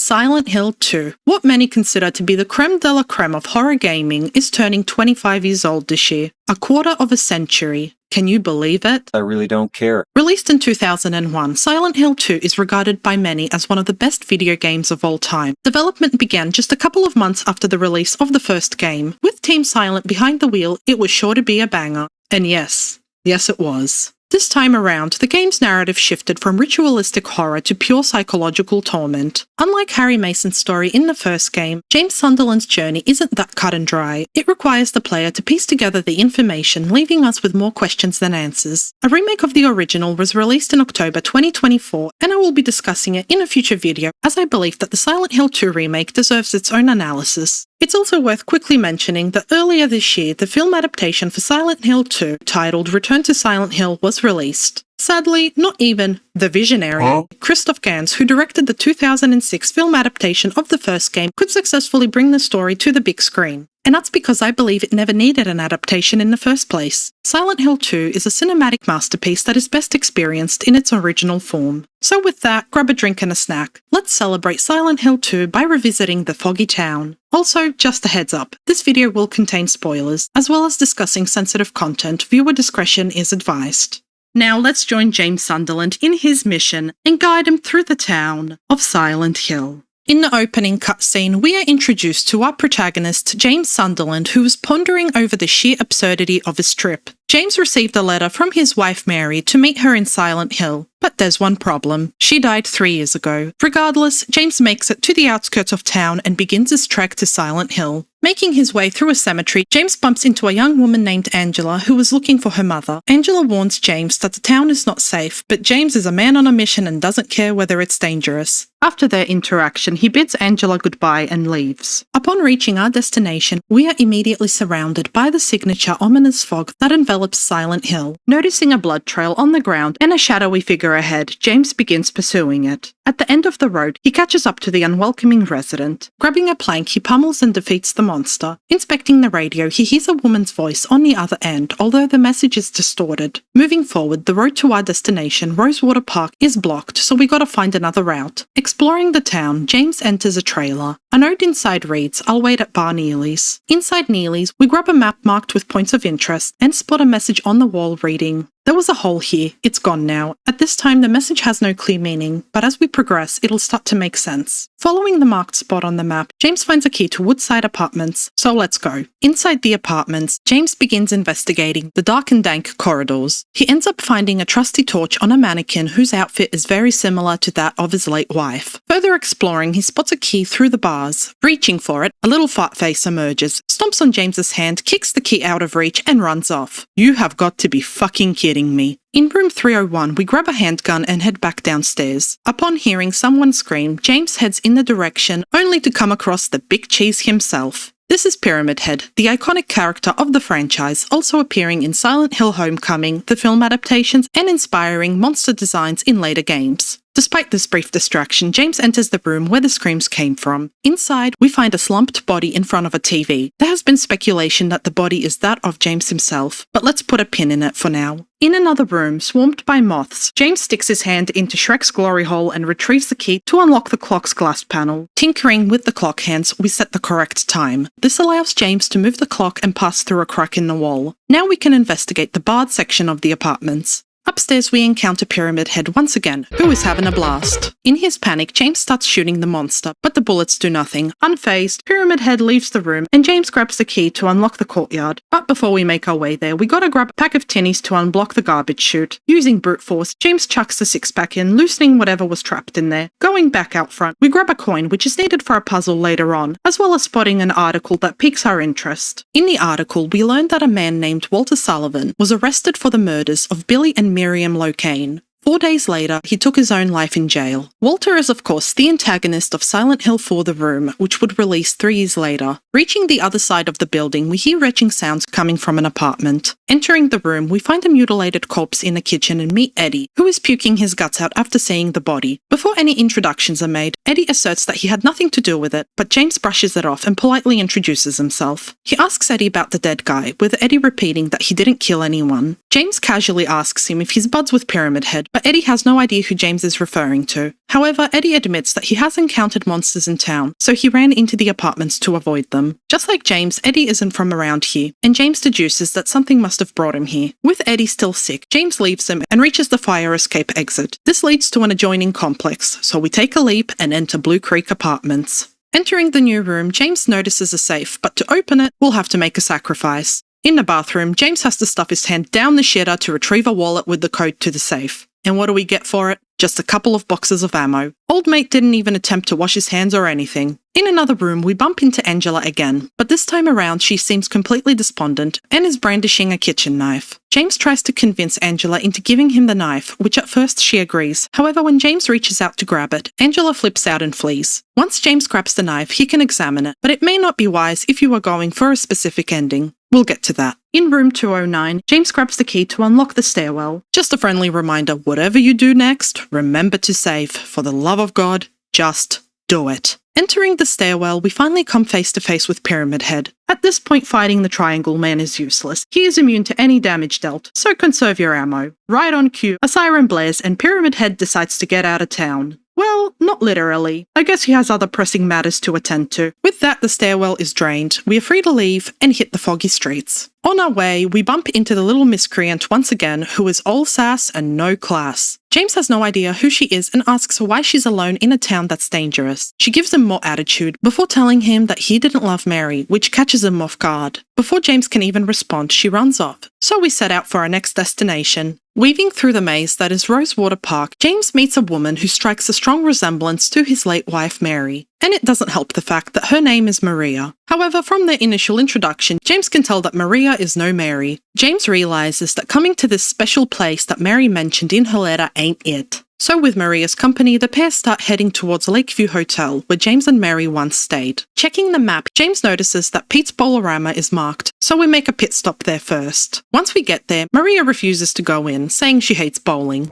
Silent Hill 2. What many consider to be the creme de la creme of horror gaming is turning 25 years old this year. A quarter of a century. Can you believe it? I really don't care. Released in 2001, Silent Hill 2 is regarded by many as one of the best video games of all time. Development began just a couple of months after the release of the first game. With Team Silent behind the wheel, it was sure to be a banger. And yes it was. This time around, the game's narrative shifted from ritualistic horror to pure psychological torment. Unlike Harry Mason's story in the first game, James Sunderland's journey isn't that cut and dry. It requires the player to piece together the information, leaving us with more questions than answers. A remake of the original was released in October 2024, and I will be discussing it in a future video, as I believe that the Silent Hill 2 remake deserves its own analysis. It's also worth quickly mentioning that earlier this year, the film adaptation for Silent Hill 2, titled Return to Silent Hill, was released. Sadly, not even the visionary, Christoph Gans, who directed the 2006 film adaptation of the first game, could successfully bring the story to the big screen. And that's because I believe it never needed an adaptation in the first place. Silent Hill 2 is a cinematic masterpiece that is best experienced in its original form. So with that, grab a drink and a snack. Let's celebrate Silent Hill 2 by revisiting the foggy town. Also, just a heads up, this video will contain spoilers, as well as discussing sensitive content. Viewer discretion is advised. Now let's join James Sunderland in his mission and guide him through the town of Silent Hill. In the opening cutscene, we are introduced to our protagonist, James Sunderland, who is pondering over the sheer absurdity of his trip. James received a letter from his wife Mary to meet her in Silent Hill, but there's one problem. She died 3 years ago. Regardless, James makes it to the outskirts of town and begins his trek to Silent Hill. Making his way through a cemetery, James bumps into a young woman named Angela who is looking for her mother. Angela warns James that the town is not safe, but James is a man on a mission and doesn't care whether it's dangerous. After their interaction, he bids Angela goodbye and leaves. Upon reaching our destination, we are immediately surrounded by the signature ominous fog that envelops Silent Hill. Noticing a blood trail on the ground and a shadowy figure ahead, James begins pursuing it. At the end of the road, he catches up to the unwelcoming resident. Grabbing a plank, he pummels and defeats the monster. Inspecting the radio, he hears a woman's voice on the other end, although the message is distorted. Moving forward, the road to our destination, Rosewater Park, is blocked, so we gotta find another route. Exploring the town, James enters a trailer. A note inside reads, "I'll wait at Bar Neely's." Inside Neely's, we grab a map marked with points of interest and spot a message on the wall reading, "There was a hole here, it's gone now." At this time, the message has no clear meaning, but as we progress, it'll start to make sense. Following the marked spot on the map, James finds a key to Woodside apartments, so let's go. Inside the apartments, James begins investigating the dark and dank corridors. He ends up finding a trusty torch on a mannequin whose outfit is very similar to that of his late wife. Further exploring, he spots a key through the bars. Reaching for it, a little fart face emerges, stomps on James's hand, kicks the key out of reach, and runs off. You have got to be fucking kidding me. In room 301, we grab a handgun and head back downstairs. Upon hearing someone scream, James heads in the direction, only to come across the Big Cheese himself. This is Pyramid Head, the iconic character of the franchise, also appearing in Silent Hill Homecoming, the film adaptations, and inspiring monster designs in later games. Despite this brief distraction, James enters the room where the screams came from. Inside, we find a slumped body in front of a TV. There has been speculation that the body is that of James himself, but let's put a pin in it for now. In another room, swarmed by moths, James sticks his hand into Shrek's glory hole and retrieves the key to unlock the clock's glass panel. Tinkering with the clock hands, we set the correct time. This allows James to move the clock and pass through a crack in the wall. Now we can investigate the barred section of the apartments. Upstairs, we encounter Pyramid Head once again, who is having a blast. In his panic, James starts shooting the monster, but the bullets do nothing. Unfazed, Pyramid Head leaves the room, and James grabs the key to unlock the courtyard. But before we make our way there, we gotta grab a pack of tinnies to unblock the garbage chute. Using brute force, James chucks the six-pack in, loosening whatever was trapped in there. Going back out front, we grab a coin, which is needed for a puzzle later on, as well as spotting an article that piques our interest. In the article, we learn that a man named Walter Sullivan was arrested for the murders of Billy and Miriam Locane. 4 days later, he took his own life in jail. Walter is, of course, the antagonist of Silent Hill 4: The Room, which would release 3 years later. Reaching the other side of the building, we hear retching sounds coming from an apartment. Entering the room, we find a mutilated corpse in the kitchen and meet Eddie, who is puking his guts out after seeing the body. Before any introductions are made, Eddie asserts that he had nothing to do with it, but James brushes it off and politely introduces himself. He asks Eddie about the dead guy, with Eddie repeating that he didn't kill anyone. James casually asks him if he's buds with Pyramid Head, but Eddie has no idea who James is referring to. However, Eddie admits that he has encountered monsters in town, so he ran into the apartments to avoid them. Just like James, Eddie isn't from around here, and James deduces that something must have brought him here. With Eddie still sick, James leaves him and reaches the fire escape exit. This leads to an adjoining complex, so we take a leap and enter Blue Creek Apartments. Entering the new room, James notices a safe, but to open it, we'll have to make a sacrifice. In the bathroom, James has to stuff his hand down the shitter to retrieve a wallet with the code to the safe. And what do we get for it? Just a couple of boxes of ammo. Old mate didn't even attempt to wash his hands or anything. In another room, we bump into Angela again, but this time around she seems completely despondent and is brandishing a kitchen knife. James tries to convince Angela into giving him the knife, which at first she agrees. However, when James reaches out to grab it, Angela flips out and flees. Once James grabs the knife, he can examine it, but it may not be wise if you are going for a specific ending. We'll get to that. In room 209, James grabs the key to unlock the stairwell. Just a friendly reminder, whatever you do next, remember to save. For the love of God, just do it. Entering the stairwell, we finally come face to face with Pyramid Head. At this point, fighting the Triangle Man is useless. He is immune to any damage dealt, so conserve your ammo. Right on cue, a siren blares and Pyramid Head decides to get out of town. Well, not literally. I guess he has other pressing matters to attend to. With that, the stairwell is drained. We are free to leave and hit the foggy streets. On our way, we bump into the little miscreant once again, who is all sass and no class. James has no idea who she is and asks her why she's alone in a town that's dangerous. She gives him more attitude before telling him that he didn't love Mary, which catches him off guard. Before James can even respond, she runs off. So we set out for our next destination. Weaving through the maze that is Rosewater Park, James meets a woman who strikes a strong resemblance to his late wife Mary. And it doesn't help the fact that her name is Maria. However, from their initial introduction, James can tell that Maria is no Mary. James realizes that coming to this special place that Mary mentioned in her letter ain't it. So with Maria's company, the pair start heading towards Lakeview Hotel, where James and Mary once stayed. Checking the map, James notices that Pete's Bowlerama is marked, so we make a pit stop there first. Once we get there, Maria refuses to go in, saying she hates bowling.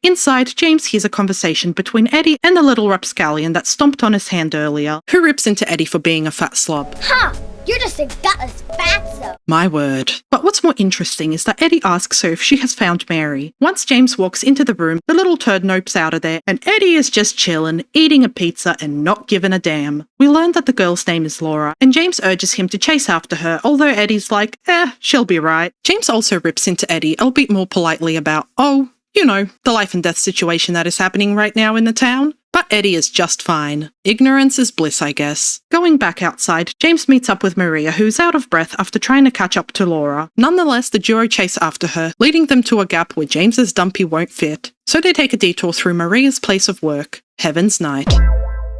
Inside, James hears a conversation between Eddie and the little rapscallion that stomped on his hand earlier, who rips into Eddie for being a fat slob. Ha! You're just a gutless fatso. My word. But what's more interesting is that Eddie asks her if she has found Mary. Once James walks into the room, the little turd nopes out of there, and Eddie is just chillin', eating a pizza and not giving a damn. We learn that the girl's name is Laura, and James urges him to chase after her, although Eddie's like, she'll be right. James also rips into Eddie, albeit more politely about, you know, the life and death situation that is happening right now in the town. But Eddie is just fine. Ignorance is bliss, I guess. Going back outside, James meets up with Maria, who's out of breath after trying to catch up to Laura. Nonetheless, the duo chase after her, leading them to a gap where James's dumpy won't fit. So they take a detour through Maria's place of work, Heaven's Night.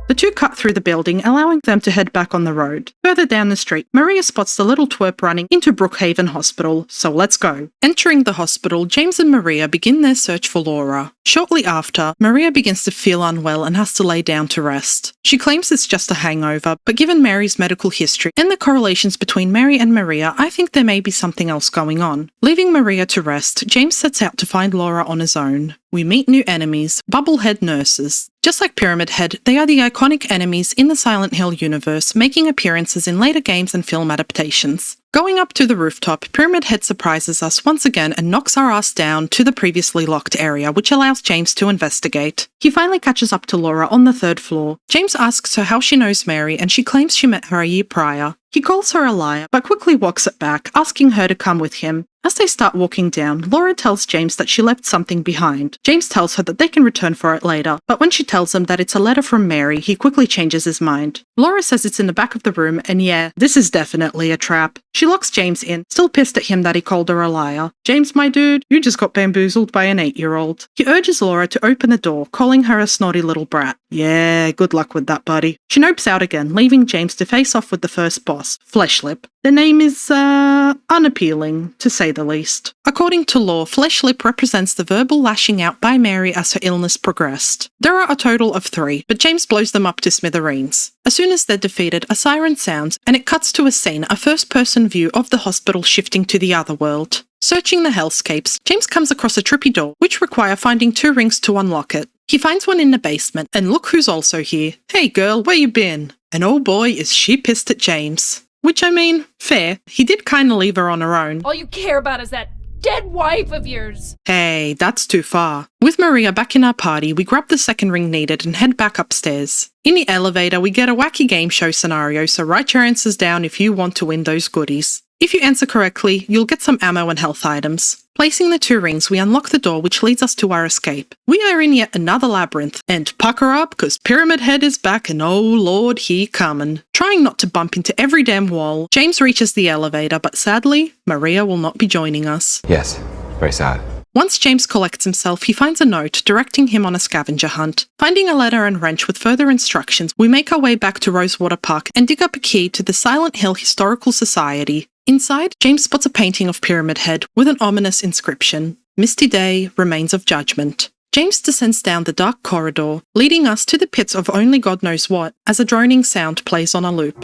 The two cut through the building, allowing them to head back on the road. Further down the street, Maria spots the little twerp running into Brookhaven Hospital, so let's go. Entering the hospital, James and Maria begin their search for Laura. Shortly after, Maria begins to feel unwell and has to lay down to rest. She claims it's just a hangover, but given Mary's medical history and the correlations between Mary and Maria, I think there may be something else going on. Leaving Maria to rest, James sets out to find Laura on his own. We meet new enemies, Bubblehead nurses. Just like Pyramid Head, they are the iconic enemies in the Silent Hill universe, making appearances in later games and film adaptations. Going up to the rooftop, Pyramid Head surprises us once again and knocks our ass down to the previously locked area, which allows James to investigate. He finally catches up to Laura on the third floor. James asks her how she knows Mary, and she claims she met her a year prior. He calls her a liar, but quickly walks it back, asking her to come with him. As they start walking down, Laura tells James that she left something behind. James tells her that they can return for it later, but when she tells him that it's a letter from Mary, he quickly changes his mind. Laura says it's in the back of the room, and yeah, this is definitely a trap. She locks James in, still pissed at him that he called her a liar. James, my dude, you just got bamboozled by an 8-year-old. He urges Laura to open the door, calling her a snotty little brat. Yeah, good luck with that, buddy. She nopes out again, leaving James to face off with the first boss, Fleshlip. The name is, unappealing, to say the least. According to lore, Fleshlip represents the verbal lashing out by Mary as her illness progressed. There are a total of 3, but James blows them up to smithereens. As soon as they're defeated, a siren sounds, and it cuts to a scene, a first-person view of the hospital shifting to the other world. Searching the hellscapes, James comes across a trippy door, which require finding 2 rings to unlock it. He finds one in the basement, and look who's also here. Hey girl, where you been? And oh boy, is she pissed at James. Which, I mean, fair. He did kinda leave her on her own. All you care about is that dead wife of yours. Hey, that's too far. With Maria back in our party, we grab the second ring needed and head back upstairs. In the elevator, we get a wacky game show scenario, so write your answers down if you want to win those goodies. If you answer correctly, you'll get some ammo and health items. Placing the 2 rings, we unlock the door which leads us to our escape. We are in yet another labyrinth, and pucker up cause Pyramid Head is back and oh lord he comin'. Trying not to bump into every damn wall, James reaches the elevator, but sadly, Maria will not be joining us. Yes, very sad. Once James collects himself, he finds a note directing him on a scavenger hunt. Finding a letter and wrench with further instructions, we make our way back to Rosewater Park and dig up a key to the Silent Hill Historical Society. Inside, James spots a painting of Pyramid Head with an ominous inscription, Misty Day, Remains of Judgment. James descends down the dark corridor, leading us to the pits of only God knows what, as a droning sound plays on a loop.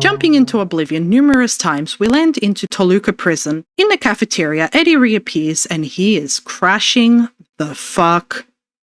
Jumping into oblivion numerous times, we land into Toluca Prison. In the cafeteria, Eddie reappears and he is crashing the fuck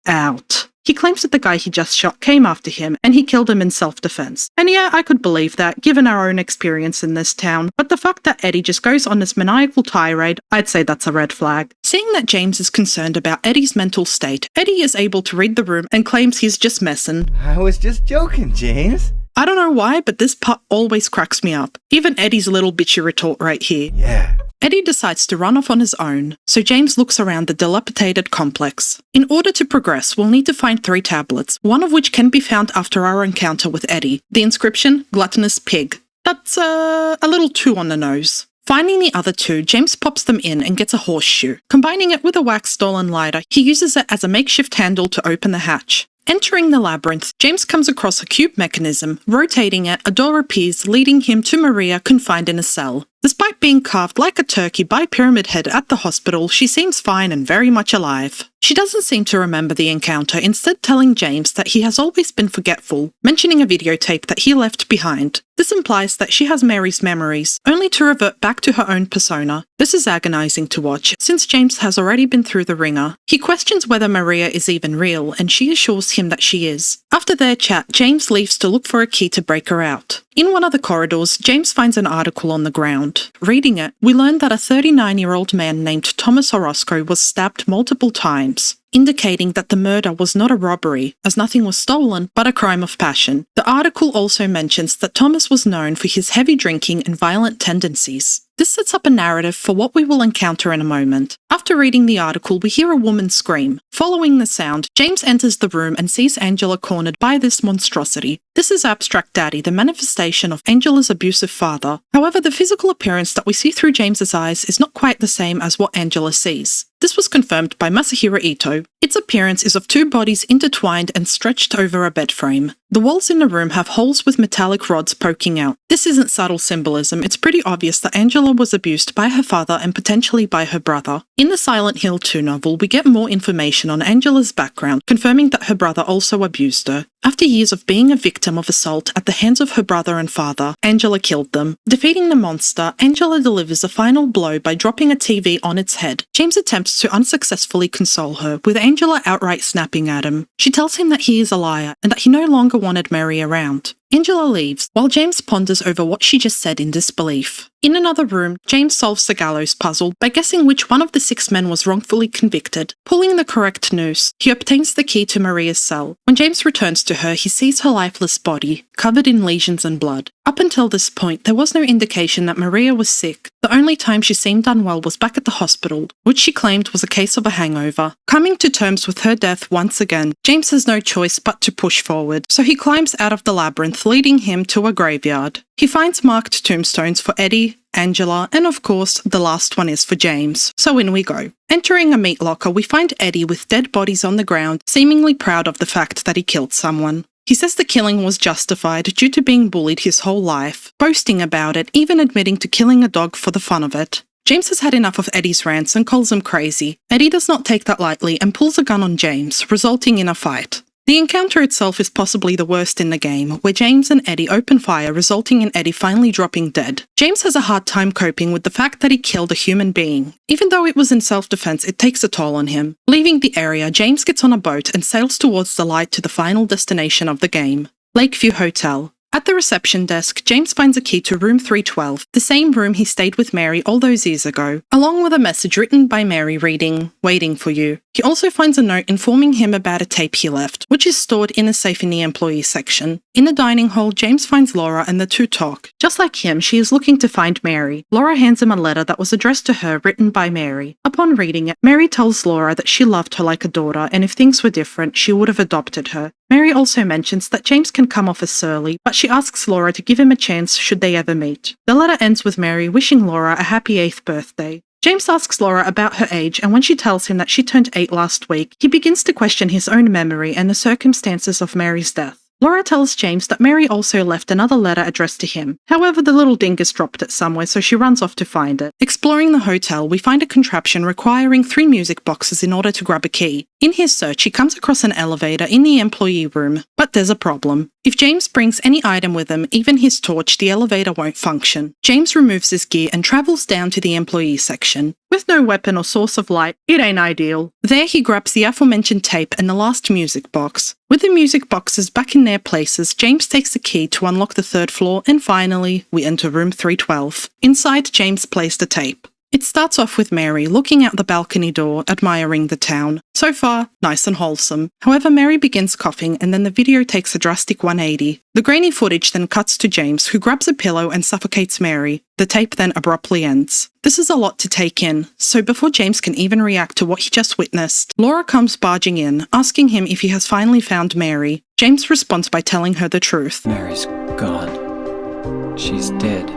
out. He claims that the guy he just shot came after him and he killed him in self-defense. And yeah, I could believe that, given our own experience in this town, but the fact that Eddie just goes on this maniacal tirade, I'd say that's a red flag. Seeing that James is concerned about Eddie's mental state, Eddie is able to read the room and claims he's just messing. I was just joking, James. I don't know why, but this part always cracks me up. Even Eddie's little bitchy retort right here. Yeah. Eddie decides to run off on his own, so James looks around the dilapidated complex. In order to progress, we'll need to find 3 tablets, one of which can be found after our encounter with Eddie. The inscription, Gluttonous Pig. That's a little too on the nose. Finding the other 2, James pops them in and gets a horseshoe. Combining it with a wax doll and lighter, he uses it as a makeshift handle to open the hatch. Entering the labyrinth, James comes across a cube mechanism. Rotating it, a door appears, leading him to Maria confined in a cell. Despite being carved like a turkey by Pyramid Head at the hospital, she seems fine and very much alive. She doesn't seem to remember the encounter, instead telling James that he has always been forgetful, mentioning a videotape that he left behind. This implies that she has Mary's memories, only to revert back to her own persona. This is agonizing to watch, since James has already been through the ringer. He questions whether Maria is even real, and she assures him that she is. After their chat, James leaves to look for a key to break her out. In one of the corridors, James finds an article on the ground. Reading it, we learn that a 39-year-old man named Thomas Orozco was stabbed multiple times, indicating that the murder was not a robbery, as nothing was stolen, but a crime of passion. The article also mentions that Thomas was known for his heavy drinking and violent tendencies. This sets up a narrative for what we will encounter in a moment. After reading the article, we hear a woman scream. Following the sound, James enters the room and sees Angela cornered by this monstrosity. This is Abstract Daddy, the manifestation of Angela's abusive father. However, the physical appearance that we see through James's eyes is not quite the same as what Angela sees. This was confirmed by Masahiro Ito. Its appearance is of 2 bodies intertwined and stretched over a bed frame. The walls in the room have holes with metallic rods poking out. This isn't subtle symbolism, it's pretty obvious that Angela was abused by her father and potentially by her brother. In the Silent Hill 2 novel, we get more information on Angela's background, confirming that her brother also abused her. After years of being a victim of assault at the hands of her brother and father, Angela killed them. Defeating the monster, Angela delivers a final blow by dropping a TV on its head. James attempts to unsuccessfully console her, with Angela outright snapping at him. She tells him that he is a liar and that he no longer wanted Mary around. Angela leaves, while James ponders over what she just said in disbelief. In another room, James solves the gallows puzzle by guessing which one of the 6 men was wrongfully convicted. Pulling the correct noose, he obtains the key to Maria's cell. When James returns to her, he sees her lifeless body, covered in lesions and blood. Up until this point, there was no indication that Maria was sick. The only time she seemed unwell was back at the hospital, which she claimed was a case of a hangover. Coming to terms with her death once again, James has no choice but to push forward, so he climbs out of the labyrinth, leading him to a graveyard. He finds marked tombstones for Eddie, Angela, and of course, the last one is for James. So in we go. Entering a meat locker, we find Eddie with dead bodies on the ground, seemingly proud of the fact that he killed someone. He says the killing was justified due to being bullied his whole life, boasting about it, even admitting to killing a dog for the fun of it. James has had enough of Eddie's rants and calls him crazy. Eddie does not take that lightly and pulls a gun on James, resulting in a fight. The encounter itself is possibly the worst in the game, where James and Eddie open fire, resulting in Eddie finally dropping dead. James has a hard time coping with the fact that he killed a human being. Even though it was in self-defense, it takes a toll on him. Leaving the area, James gets on a boat and sails towards the light to the final destination of the game, Lakeview Hotel. At the reception desk, James finds a key to room 312, the same room he stayed with Mary all those years ago, along with a message written by Mary reading, "Waiting for you." He also finds a note informing him about a tape he left, which is stored in a safe in the employee section. In the dining hall, James finds Laura and the two talk. Just like him, she is looking to find Mary. Laura hands him a letter that was addressed to her written by Mary. Upon reading it, Mary tells Laura that she loved her like a daughter, and if things were different, she would have adopted her. Mary also mentions that James can come off as surly, but she asks Laura to give him a chance should they ever meet. The letter ends with Mary wishing Laura a happy 8th birthday. James asks Laura about her age, and when she tells him that she turned 8 last week, he begins to question his own memory and the circumstances of Mary's death. Laura tells James that Mary also left another letter addressed to him. However, the little dingus dropped it somewhere, so she runs off to find it. Exploring the hotel, we find a contraption requiring 3 music boxes in order to grab a key. In his search, he comes across an elevator in the employee room, but there's a problem. If James brings any item with him, even his torch, the elevator won't function. James removes his gear and travels down to the employee section. With no weapon or source of light, it ain't ideal. There he grabs the aforementioned tape and the last music box. With the music boxes back in their places, James takes the key to unlock the 3rd floor, and finally, we enter room 312. Inside, James plays the tape. It starts off with Mary looking out the balcony door, admiring the town. So far, nice and wholesome. However, Mary begins coughing, and then the video takes a drastic 180. The grainy footage then cuts to James, who grabs a pillow and suffocates Mary. The tape then abruptly ends. This is a lot to take in, so before James can even react to what he just witnessed, Laura comes barging in, asking him if he has finally found Mary. James responds by telling her the truth. Mary's gone. She's dead.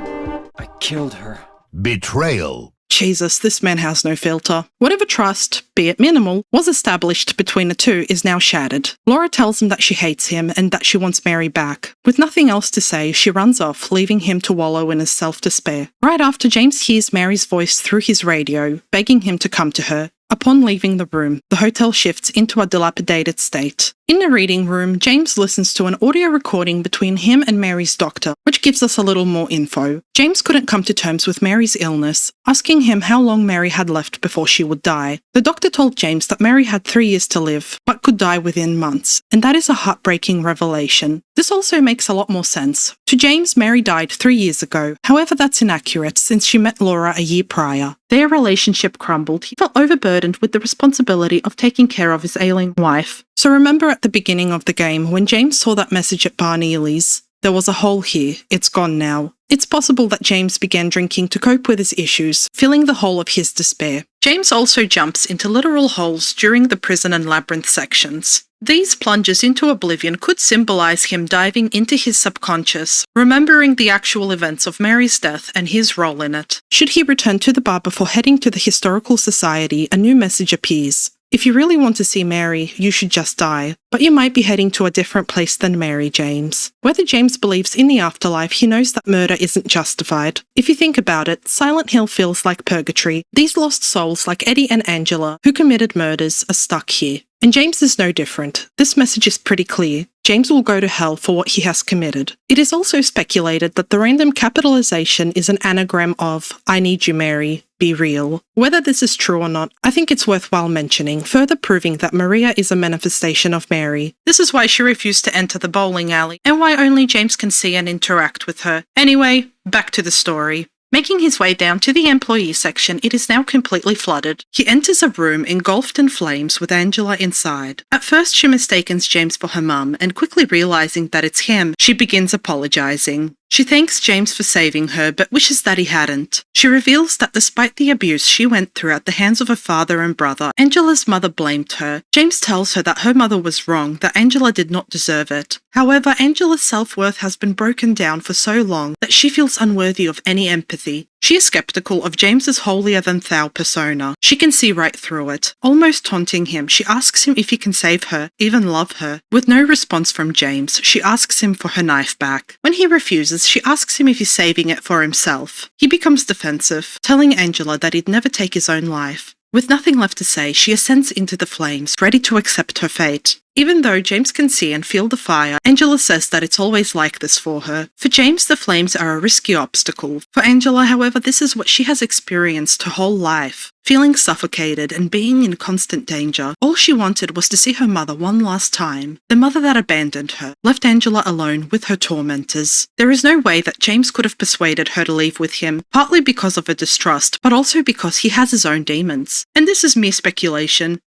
I killed her. Betrayal. Jesus, this man has no filter. Whatever trust, be it minimal, was established between the two is now shattered. Laura tells him that she hates him and that she wants Mary back. With nothing else to say, she runs off, leaving him to wallow in his self-despair. Right after, James hears Mary's voice through his radio, begging him to come to her. Upon leaving the room, the hotel shifts into a dilapidated state. In the reading room, James listens to an audio recording between him and Mary's doctor, which gives us a little more info. James couldn't come to terms with Mary's illness, asking him how long Mary had left before she would die. The doctor told James that Mary had 3 years to live, but could die within months, and that is a heartbreaking revelation. This also makes a lot more sense. To James, Mary died 3 years ago. However, that's inaccurate since she met Laura a year prior. Their relationship crumbled. He felt overburdened with the responsibility of taking care of his ailing wife. So remember at the beginning of the game when James saw that message at Bar Neely's? There was a hole here. It's gone now. It's possible that James began drinking to cope with his issues, filling the hole of his despair. James also jumps into literal holes during the prison and labyrinth sections. These plunges into oblivion could symbolize him diving into his subconscious, remembering the actual events of Mary's death and his role in it. Should he return to the bar before heading to the Historical Society, a new message appears. If you really want to see Mary, you should just die. But you might be heading to a different place than Mary, James. Whether James believes in the afterlife, he knows that murder isn't justified. If you think about it, Silent Hill feels like purgatory. These lost souls like Eddie and Angela, who committed murders, are stuck here. And James is no different. This message is pretty clear. James will go to hell for what he has committed. It is also speculated that the random capitalization is an anagram of, "I need you, Mary, be real." Whether this is true or not, I think it's worthwhile mentioning, further proving that Maria is a manifestation of Mary. This is why she refused to enter the bowling alley, and why only James can see and interact with her. Anyway, back to the story. Making his way down to the employee section, it is now completely flooded. He enters a room engulfed in flames with Angela inside. At first, she mistakes James for her mum, and quickly realizing that it's him, she begins apologizing. She thanks James for saving her, but wishes that he hadn't. She reveals that despite the abuse she went through at the hands of her father and brother, Angela's mother blamed her. James tells her that her mother was wrong, that Angela did not deserve it. However, Angela's self-worth has been broken down for so long that she feels unworthy of any empathy. She is skeptical of James's holier-than-thou persona. She can see right through it. Almost taunting him, she asks him if he can save her, even love her. With no response from James, she asks him for her knife back. When he refuses, she asks him if he's saving it for himself. He becomes defensive, telling Angela that he'd never take his own life. With nothing left to say, she ascends into the flames, ready to accept her fate. Even though James can see and feel the fire, Angela says that it's always like this for her. For James, the flames are a risky obstacle. For Angela, however, this is what she has experienced her whole life. feeling suffocated and being in constant danger. All she wanted was to see her mother one last time, the mother that abandoned her, left Angela alone with her tormentors. There is no way that James could have persuaded her to leave with him, partly because of her distrust, but also because he has his own demons. And this is mere speculation,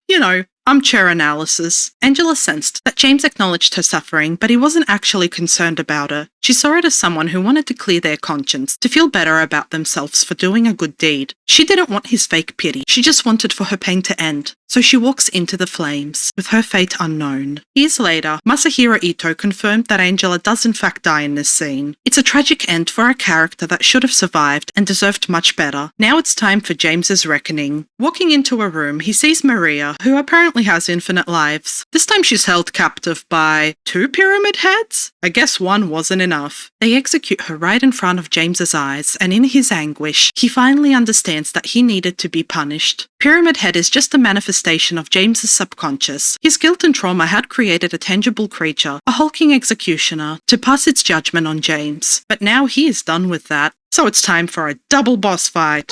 armchair analysis. Angela sensed that James acknowledged her suffering, but he wasn't actually concerned about her. She saw it as someone who wanted to clear their conscience, to feel better about themselves for doing a good deed. She didn't want his fake pity, she just wanted for her pain to end. So she walks into the flames, with her fate unknown. Years later, Masahiro Ito confirmed that Angela does in fact die in this scene. It's a tragic end for a character that should have survived and deserved much better. Now it's time for James's reckoning. Walking into a room, he sees Maria, who apparently has infinite lives. This time she's held captive by 2 pyramid heads? I guess one wasn't enough. They execute her right in front of James's eyes, and in his anguish, he finally understands that he needed to be punished. Pyramid Head is just a manifestation of James's subconscious. His guilt and trauma had created a tangible creature, a hulking executioner, to pass its judgment on James. But now he is done with that, so it's time for a double boss fight.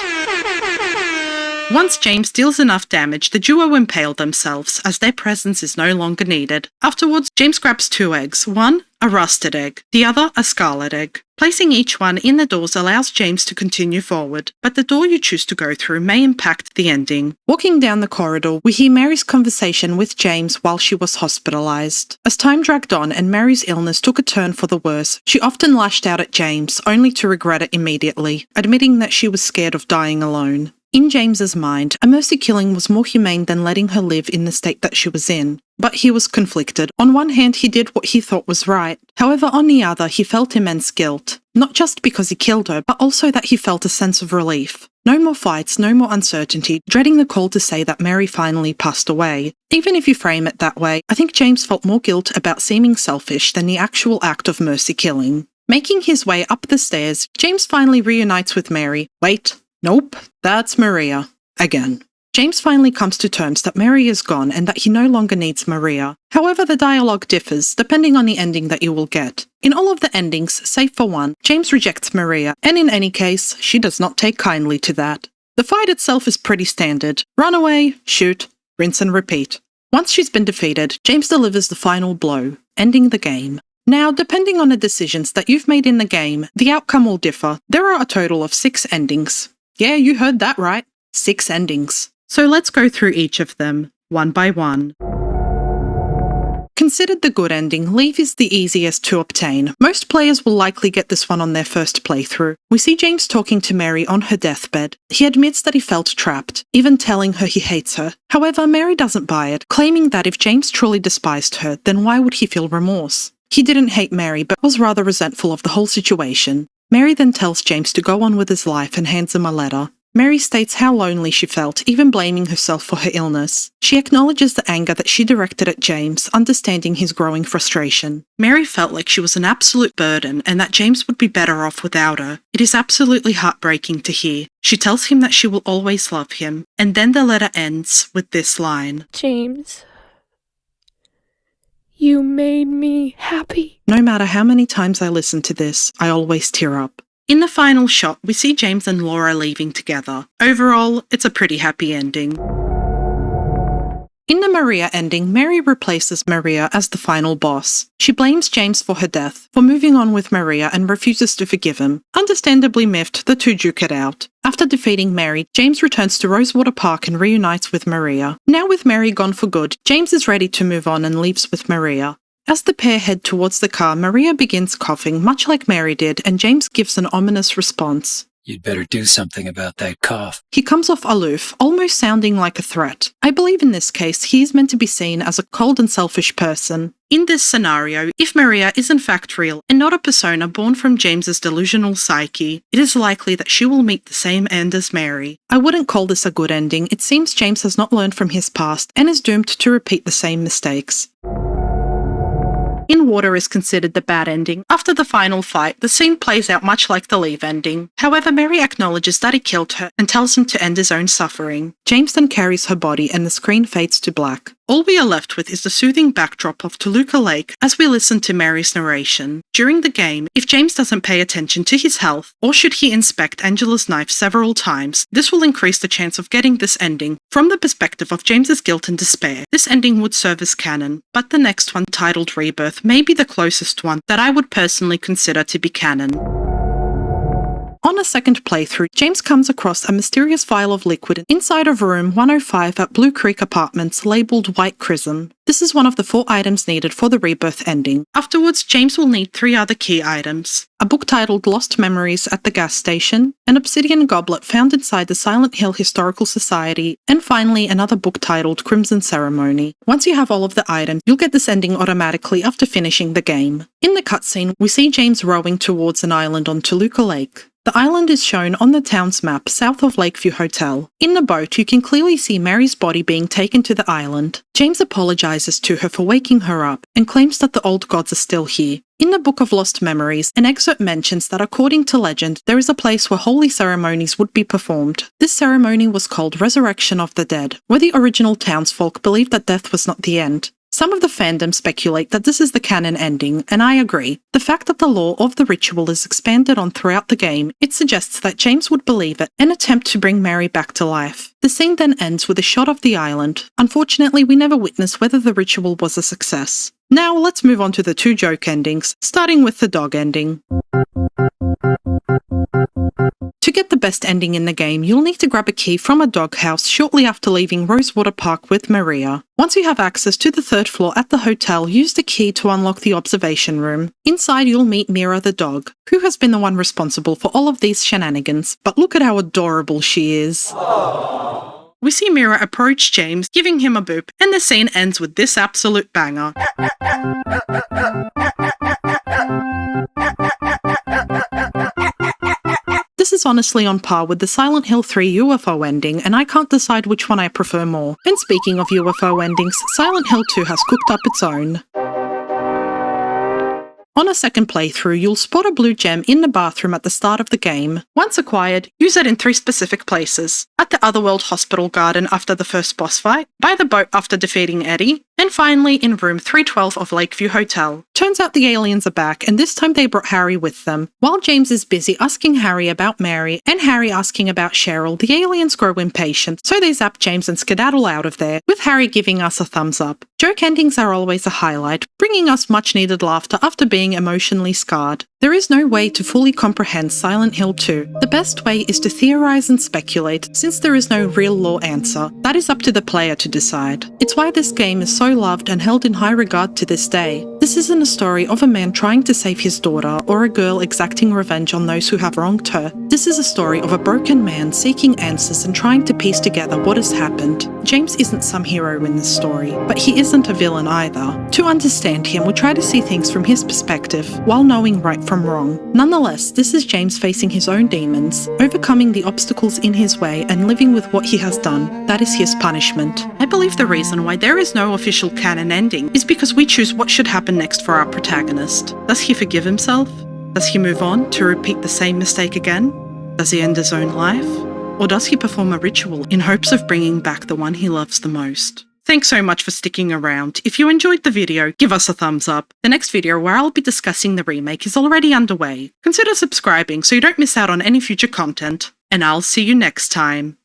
Once James deals enough damage, the duo impale themselves, as their presence is no longer needed. Afterwards, James grabs 2 eggs, one a rusted egg, the other a scarlet egg. Placing each one in the doors allows James to continue forward, but the door you choose to go through may impact the ending. Walking down the corridor, we hear Mary's conversation with James while she was hospitalized. As time dragged on and Mary's illness took a turn for the worse, she often lashed out at James, only to regret it immediately, admitting that she was scared of dying alone. In James's mind, a mercy killing was more humane than letting her live in the state that she was in. But he was conflicted. On one hand, he did what he thought was right. However, on the other, he felt immense guilt. Not just because he killed her, but also that he felt a sense of relief. No more fights, no more uncertainty, dreading the call to say that Mary finally passed away. Even if you frame it that way, I think James felt more guilt about seeming selfish than the actual act of mercy killing. Making his way up the stairs, James finally reunites with Mary. Wait. Nope, that's Maria. Again. James finally comes to terms that Mary is gone and that he no longer needs Maria. However, the dialogue differs, depending on the ending that you will get. In all of the endings, save for one, James rejects Maria, and in any case, she does not take kindly to that. The fight itself is pretty standard. Run away, shoot, rinse and repeat. Once she's been defeated, James delivers the final blow, ending the game. Now, depending on the decisions that you've made in the game, the outcome will differ. There are a total of 6 endings. Yeah, you heard that right. 6 endings. So let's go through each of them, one by one. Considered the good ending, leave is the easiest to obtain. Most players will likely get this one on their first playthrough. We see James talking to Mary on her deathbed. He admits that he felt trapped, even telling her he hates her. However, Mary doesn't buy it, claiming that if James truly despised her, then why would he feel remorse? He didn't hate Mary, but was rather resentful of the whole situation. Mary then tells James to go on with his life and hands him a letter. Mary states how lonely she felt, even blaming herself for her illness. She acknowledges the anger that she directed at James, understanding his growing frustration. Mary felt like she was an absolute burden and that James would be better off without her. It is absolutely heartbreaking to hear. She tells him that she will always love him, and then the letter ends with this line. James, you made me happy. No matter how many times I listen to this, I always tear up. In the final shot, we see James and Laura leaving together. Overall, it's a pretty happy ending. In the Maria ending, Mary replaces Maria as the final boss. She blames James for her death, for moving on with Maria, and refuses to forgive him. Understandably miffed, the two duke it out. After defeating Mary, James returns to Rosewater Park and reunites with Maria. Now with Mary gone for good, James is ready to move on and leaves with Maria. As the pair head towards the car, Maria begins coughing, much like Mary did, and James gives an ominous response. You'd better do something about that cough. He comes off aloof, almost sounding like a threat. I believe in this case, he is meant to be seen as a cold and selfish person. In this scenario, if Maria is in fact real and not a persona born from James's delusional psyche, it is likely that she will meet the same end as Mary. I wouldn't call this a good ending. It seems James has not learned from his past and is doomed to repeat the same mistakes. In Water is considered the bad ending. After the final fight, the scene plays out much like the Leave ending. However, Mary acknowledges that he killed her and tells him to end his own suffering. James then carries her body and the screen fades to black. All we are left with is the soothing backdrop of Toluca Lake as we listen to Mary's narration. During the game, if James doesn't pay attention to his health, or should he inspect Angela's knife several times, this will increase the chance of getting this ending from the perspective of James's guilt and despair. This ending would serve as canon, but the next one, titled Rebirth, may be the closest one that I would personally consider to be canon. On a second playthrough, James comes across a mysterious vial of liquid inside of room 105 at Blue Creek Apartments labelled White Chrism. This is one of the 4 items needed for the Rebirth ending. Afterwards, James will need 3 other key items: a book titled Lost Memories at the Gas Station, an obsidian goblet found inside the Silent Hill Historical Society, and finally another book titled Crimson Ceremony. Once you have all of the items, you'll get this ending automatically after finishing the game. In the cutscene, we see James rowing towards an island on Toluca Lake. The island is shown on the town's map south of Lakeview Hotel. In the boat, you can clearly see Mary's body being taken to the island. James apologizes to her for waking her up and claims that the old gods are still here. In the Book of Lost Memories, an excerpt mentions that according to legend, there is a place where holy ceremonies would be performed. This ceremony was called Resurrection of the Dead, where the original townsfolk believed that death was not the end. Some of the fandom speculate that this is the canon ending, and I agree. The fact that the lore of the ritual is expanded on throughout the game, it suggests that James would believe it and attempt to bring Mary back to life. The scene then ends with a shot of the island. Unfortunately, we never witness whether the ritual was a success. Now let's move on to the 2 joke endings, starting with the dog ending. To get the best ending in the game, you'll need to grab a key from a doghouse shortly after leaving Rosewater Park with Maria. Once you have access to the 3rd floor at the hotel, use the key to unlock the observation room. Inside, you'll meet Mira the dog, who has been the one responsible for all of these shenanigans, but look at how adorable she is. We see Mira approach James, giving him a boop, and the scene ends with this absolute banger. This is honestly on par with the Silent Hill 3 UFO ending, and I can't decide which one I prefer more. And speaking of UFO endings, Silent Hill 2 has cooked up its own. On a second playthrough, you'll spot a blue gem in the bathroom at the start of the game. Once acquired, use it in 3 specific places: at the Otherworld Hospital Garden after the first boss fight, by the boat after defeating Eddie, and finally in room 312 of Lakeview Hotel. Turns out the aliens are back, and this time they brought Harry with them. While James is busy asking Harry about Mary, and Harry asking about Cheryl, the aliens grow impatient, so they zap James and skedaddle out of there, with Harry giving us a thumbs up. Joke endings are always a highlight, bringing us much needed laughter after being emotionally scarred. There is no way to fully comprehend Silent Hill 2. The best way is to theorize and speculate, since there is no real lore answer. That is up to the player to decide. It's why this game is so loved and held in high regard to this day. This isn't a story of a man trying to save his daughter or a girl exacting revenge on those who have wronged her. This is a story of a broken man seeking answers and trying to piece together what has happened. James isn't some hero in this story, but he isn't a villain either. To understand him, we try to see things from his perspective, while knowing right from wrong. Nonetheless, this is James facing his own demons, overcoming the obstacles in his way and living with what he has done. That is his punishment. I believe the reason why there is no official canon ending is because we choose what should happen next for our protagonist. Does he forgive himself? Does he move on to repeat the same mistake again? Does he end his own life? Or does he perform a ritual in hopes of bringing back the one he loves the most? Thanks so much for sticking around. If you enjoyed the video, give us a thumbs up. The next video where I'll be discussing the remake is already underway. Consider subscribing so you don't miss out on any future content. And I'll see you next time.